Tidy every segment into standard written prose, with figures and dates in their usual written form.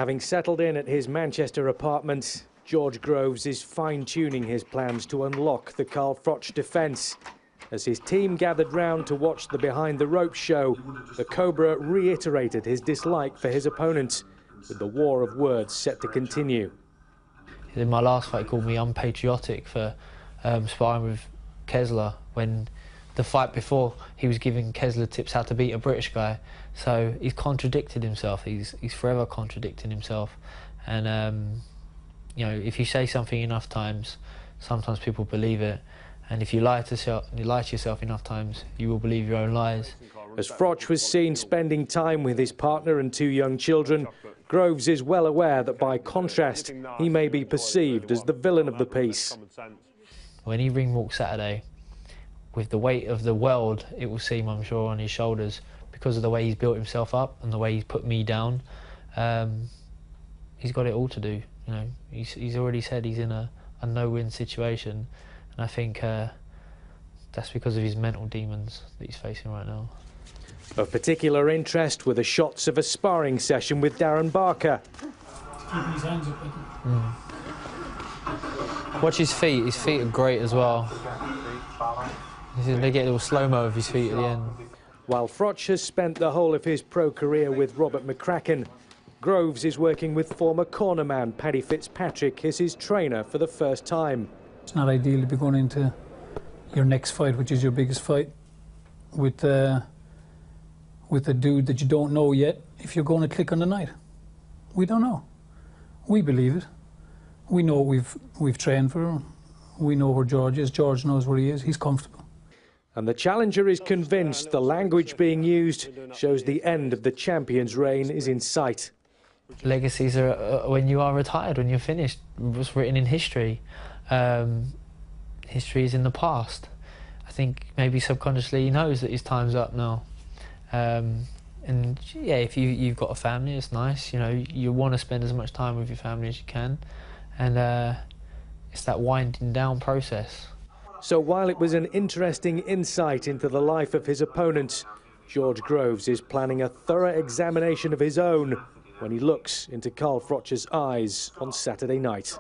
Having settled in at his Manchester apartment, George Groves is fine-tuning his plans to unlock the Carl Froch defence. As his team gathered round to watch the behind-the-ropes show, the Cobra reiterated his dislike for his opponent, with the war of words set to continue. In my last fight, he called me unpatriotic for sparring with Kessler, when the fight before he was giving Kessler tips how to beat a British guy. So he's contradicted himself. He's forever contradicting himself. And you know, if you say something enough times, sometimes people believe it. And if you lie to yourself enough times, you will believe your own lies. As Froch was seen spending time with his partner and 2 young children, Groves is well aware that by contrast, he may be perceived as the villain of the piece. When he ring walks Saturday, with the weight of the world, it will seem, I'm sure, on his shoulders, because of the way he's built himself up and the way he's put me down. He's got it all to do. You know, he's already said he's in a no-win situation, and I think that's because of his mental demons that he's facing right now. Of particular interest were the shots of a sparring session with Darren Barker. Watch his feet. His feet are great as well. They get a little slow-mo of his feet at the end. While Froch has spent the whole of his pro career with Robert McCracken, Groves is working with former cornerman Paddy Fitzpatrick as his trainer for the first time. It's not ideal to be going into your next fight, which is your biggest fight, with a dude that you don't know yet, if you're going to click on the night. We don't know. We believe it. We know we've trained for him. We know where George is. George knows where he is. He's comfortable. And the challenger is convinced the language being used shows the end of the champion's reign is in sight. Legacies are when you are retired, when you're finished. What's written in history. History is in the past. I think maybe subconsciously he knows that his time's up now. And yeah, if you've got a family, it's nice. You know, you want to spend as much time with your family as you can, and it's that winding down process. So while it was an interesting insight into the life of his opponent, George Groves is planning a thorough examination of his own when he looks into Carl Froch's eyes on Saturday night.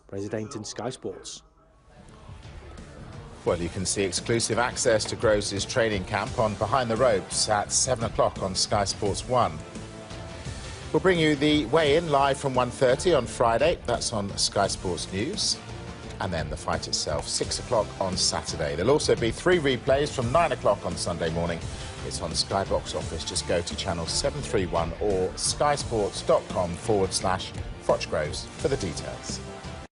President in Sky Sports. Well, you can see exclusive access to Groves' training camp on Behind the Ropes at 7 o'clock on Sky Sports 1. We'll bring you the weigh-in live from 1:30 on Friday. That's on Sky Sports News. And then the fight itself, 6 o'clock on Saturday. There'll also be 3 replays from 9 o'clock on Sunday morning. It's on Sky Box Office. Just go to channel 731 or skysports.com/Froch Groves for the details.